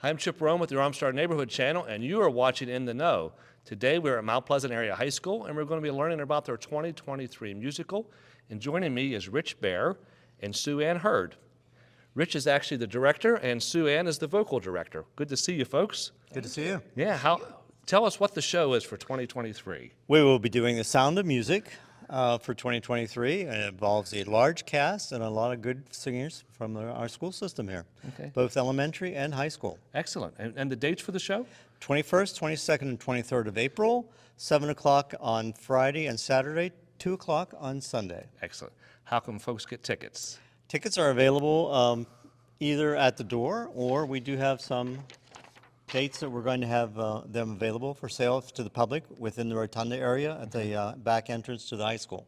I'm Chip Rome with the Armstrong Neighborhood Channel, and you are watching In the Know. Today we're at Mount Pleasant Area High School, and we're going to be learning about their 2023 musical. And joining me is Rich Bear and Sue Ann Hurd. Rich is actually the director, and Sue Ann is the vocal director. Good to see you, folks. Good to see you. Yeah, tell us what the show is for 2023. We will be doing The Sound of Music for 2023. And it involves a large cast and a lot of good singers from our school system here, both elementary and high school. Excellent. And the dates for the show? 21st, 22nd, and 23rd of April, 7 o'clock on Friday and Saturday, 2 o'clock on Sunday. Excellent. How can folks get tickets? Tickets are available either at the door, or we do have some dates that we're going to have them available for sale to the public within the Rotunda area at the back entrance to the high school.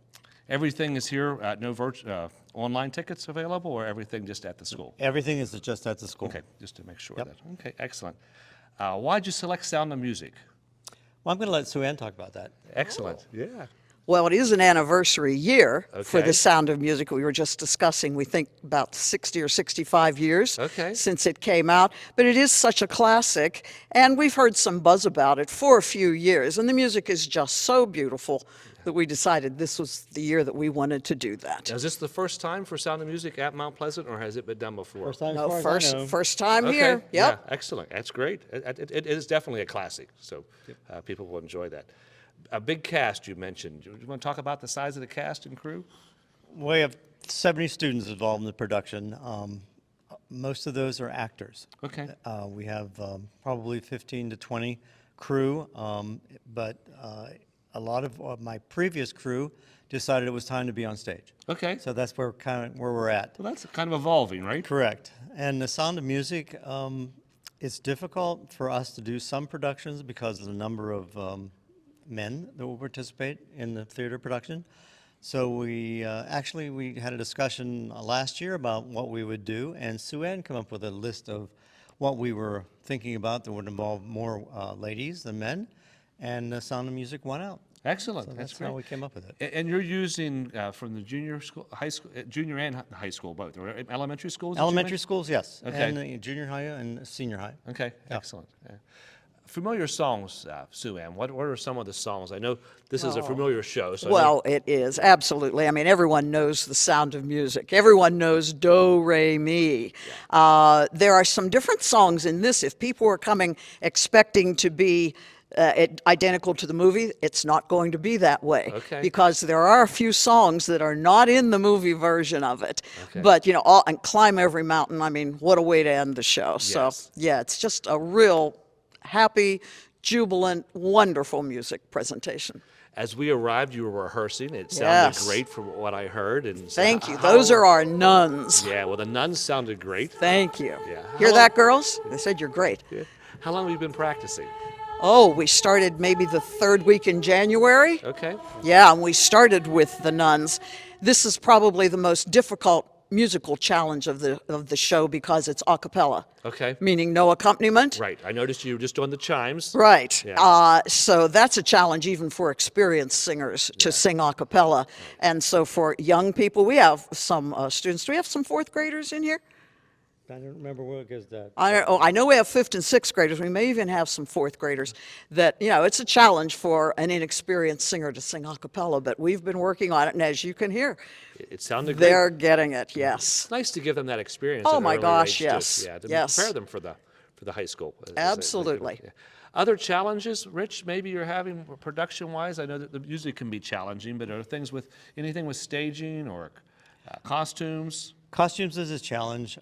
Everything is here, no online tickets available, or everything just at the school? Everything is just at the school. Okay, just to make sure. Yep. Okay, excellent. Why'd you select Sound of Music? Well, I'm going to let Sue Ann talk about that. Excellent. Yeah. Well, it is an anniversary year for Okay. The Sound of Music. We were just discussing, we think about 60 or 65 years Okay. since it came out. But it is such a classic, and we've heard some buzz about it for a few years. And the music is just so beautiful that we decided this was the year that we wanted to do that. Now, is this the first time for Sound of Music at Mount Pleasant, or has it been done before? First time, No, as far as I know. first time Okay. here. Yep. Yeah, excellent. That's great. It is definitely a classic, so people will enjoy that. A big cast you mentioned. Do you want to talk about the size of the cast and crew? We have 70 students involved in the production. Most of those are actors. Okay. We have probably 15 to 20 crew, but a lot of my previous crew decided it was time to be on stage. Okay. So that's where we're at. Well, that's kind of evolving, right? Correct. And The Sound of Music, it's difficult for us to do some productions because of the number of men that will participate in the theater production. So we had a discussion last year about what we would do, and Sue Ann came up with a list of what we were thinking about that would involve more ladies than men, and The Sound of Music won out. Excellent. So That's that's great. how we came up with it. And you're using from the junior school, high school, junior and high school both, or elementary schools? that you Elementary mentioned? schools, yes, Okay. and junior high and senior high. Okay, excellent. Yeah. Familiar songs, Sue Ann. What are some of the songs? I know this is a familiar show. So I know- Well, it is, absolutely. I mean, everyone knows The Sound of Music. Everyone knows Do, Re, Mi. There are some different songs in this. If people are coming expecting to be identical to the movie, it's not going to be that way. Okay. Because there are a few songs that are not in the movie version of it. Okay. But, and Climb Every Mountain, I mean, what a way to end the show. So, Yes. yeah, it's just a real happy, jubilant, wonderful music presentation. As we arrived, you were rehearsing. It sounded Yes. great from what I heard. And so Thank you. how- Those are our nuns. Yeah, well, the nuns sounded great. Thank you. Yeah. Hear How that, girls? They said you're great. Yeah. How long have you been practicing? Oh, we started maybe the third week in January. Okay. Yeah, and we started with the nuns. This is probably the most difficult musical challenge of the show because it's a cappella. Okay. Meaning no accompaniment. Right. I noticed you were just doing the chimes. Right. Yeah. So that's a challenge even for experienced singers to sing a cappella. And so for young people, we have some students. Do we have some fourth graders in here? I don't remember what is that. I know we have fifth and sixth graders. We may even have some fourth graders that, it's a challenge for an inexperienced singer to sing a cappella, but we've been working on it. And as you can hear, It sounded great. they're getting it. Yes. It's nice to give them that experience. Oh at an my early gosh, age, too. yes, Yeah, to yes. prepare them for the high school. as they- Absolutely. yeah. Other challenges, Rich, maybe you're having production-wise? I know that the music can be challenging, but are things with anything with staging or costumes? Costumes is a challenge.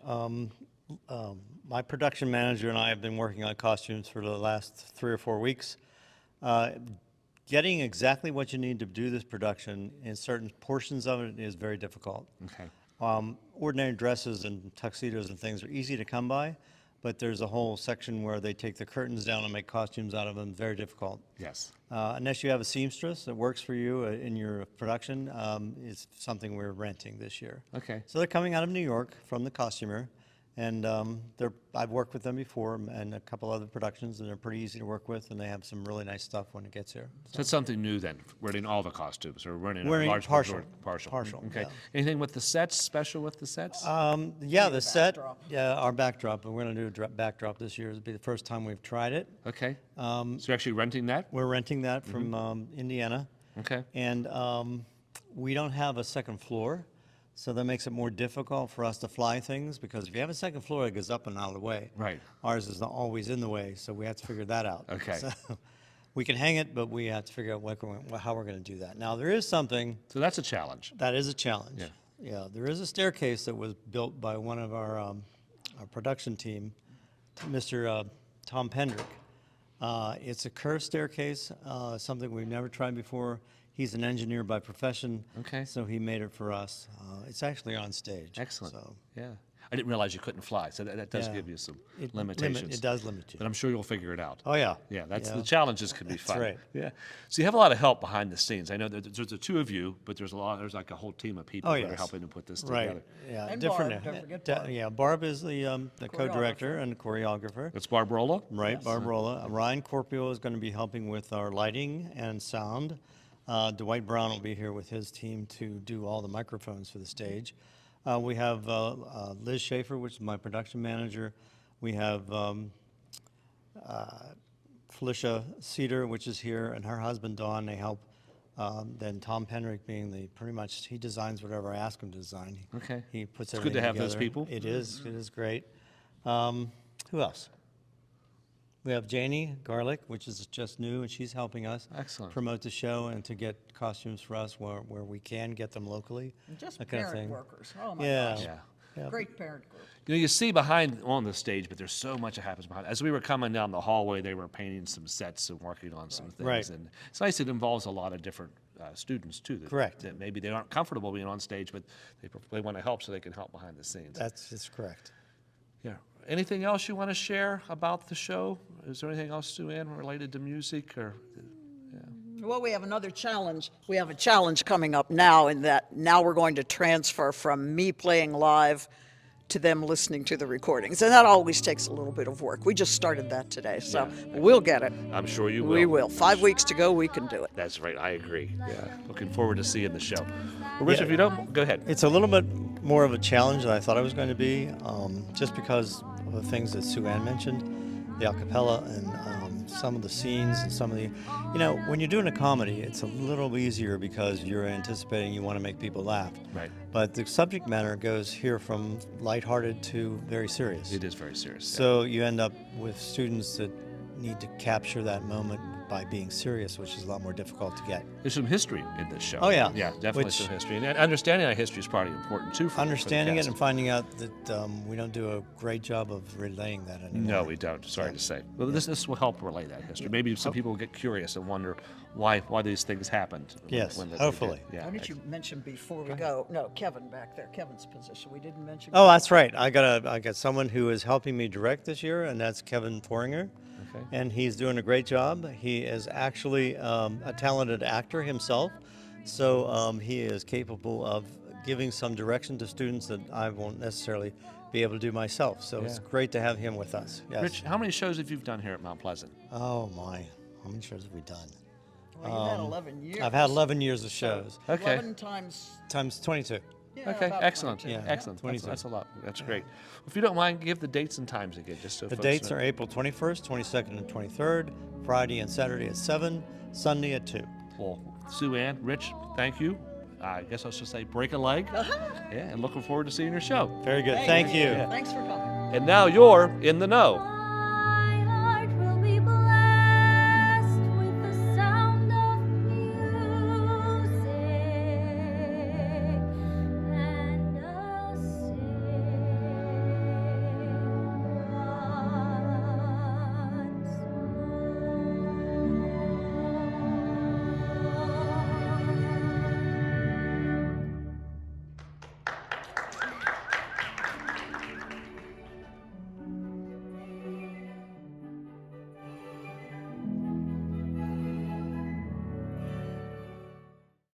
My production manager and I have been working on costumes for the last 3 or 4 weeks. Getting exactly what you need to do this production in certain portions of it is very difficult. Okay. Ordinary dresses and tuxedos and things are easy to come by, but there's a whole section where they take the curtains down and make costumes out of them. Very difficult. Yes. Unless you have a seamstress that works for you in your production, it's something we're renting this year. Okay. So they're coming out of New York from the costumer, And I've worked with them before and a couple other productions, and they're pretty easy to work with, and they have some really nice stuff when it gets here. So that's something new then, running all the costumes, or running a Running large partial. majority- partial. Partial, Okay. yeah. Anything with the sets, special with the sets? Yeah, the set, backdrop. yeah, our backdrop, and we're going to do a backdrop this year. It'll be the first time we've tried it. Okay. So you're actually renting that? We're renting that from Indiana. Okay. And we don't have a second floor, so that makes it more difficult for us to fly things, because if you have a second floor, it goes up and out of the way. Right. Ours is not always in the way, so we have to figure that out. Okay. So we can hang it, but we have to figure out how we're going to do that. Now, there is something So that's a challenge. that is a challenge. Yeah. Yeah, there is a staircase that was built by one of our production team, Mr. Tom Pendrick. It's a curved staircase, something we've never tried before. He's an engineer by profession. Okay. So he made it for us. It's actually on stage. Excellent. So Yeah. I didn't realize you couldn't fly, so that does Yeah. give you some it limitations. It does limit you. But I'm sure you'll figure it out. Oh, yeah. Yeah, that's Yeah. the challenges can be That's fun. right. Yeah. So you have a lot of help behind the scenes. I know that there's the two of you, but there's like a whole team of people Oh, that are yes. helping to put this Right. together. Yeah. And different. Barb, don't forget Barb. Yeah, Barb is the co-director and choreographer. That's Barbarola? Right, Barbarola. Ryan Corpio is going to be helping with our lighting and sound. Dwight Brown will be here with his team to do all the microphones for the stage. We have Liz Schaefer, which is my production manager. We have Felicia Cedar, which is here, and her husband Dawn. They help. Then Tom Penrick being pretty much, he designs whatever I ask him to design. Okay. He puts It's everything good to have those together. people. It is great. Who else? We have Janie Garlick, which is just new, and she's helping us Excellent. promote the show and to get costumes for us where we can get them locally. Just that kind of parent thing. workers. Oh, my Yeah. gosh. Yeah. Great parent group. You know, you see behind on the stage, but there's so much that happens behind. As we were coming down the hallway, they were painting some sets and working on some things. Right. And it's nice. It involves a lot of different students too. Correct. That maybe they aren't comfortable being on stage, but they want to help so they can help behind the scenes. That's correct. Yeah. Anything else you want to share about the show? Is there anything else, Sue-Ann, related to music or? Well, we have another challenge. We have a challenge coming up now, in that now we're going to transfer from me playing live to them listening to the recordings. And that always takes a little bit of work. We just started that today, so we'll get it. I'm sure you will. We will. 5 weeks to go, we can do it. That's right. I agree. Yeah. Looking forward to seeing the show. Well, Rich, if you don't, go ahead. It's a little bit more of a challenge than I thought it was going to be, just because of the things that Sue-Ann mentioned, the a cappella and some of the scenes and some of the, when you're doing a comedy, it's a little easier because you're anticipating you want to make people laugh. Right. But the subject matter goes here from lighthearted to very serious. It is very serious. So you end up with students that need to capture that moment by being serious, which is a lot more difficult to get. There's some history in this show. Oh, yeah. Yeah, definitely Which- some history. And understanding that history is probably important, too, for Understanding the it cast. and finding out that we don't do a great job of relaying that anymore. No, we don't. Sorry to say. Well, this will help relay that history. Maybe some people will get curious and wonder why these things happened. Yes, they did. hopefully. Yeah. Why didn't you mention before we go? No, Kevin back there, Kevin's position. We didn't mention. Oh, that's right. I got someone who is helping me direct this year, and that's Kevin Foringer. Okay. And he's doing a great job. He is actually a talented actor himself, so he is capable of giving some direction to students that I won't necessarily be able to do myself. So it's Yeah. great to have him with us. Yes. Rich, how many shows have you done here at Mount Pleasant? Oh my, how many shows have we done? Well, you've had 11 years. I've had 11 years of shows, Okay. 11 times. times 22. Yeah, Okay, about excellent. 22. Yeah. Excellent. 22. That's a lot. That's great. If you don't mind, give the dates and times again, just so The folks dates know. are April 21st, 22nd, and 23rd, Friday and Saturday at 7, Sunday at 2. Well, Sue-Ann, Rich, thank you. I guess I should say break a leg. Yeah, and looking forward to seeing your show. Very good. Hey, Thank you. Thanks for coming. And now you're in the know.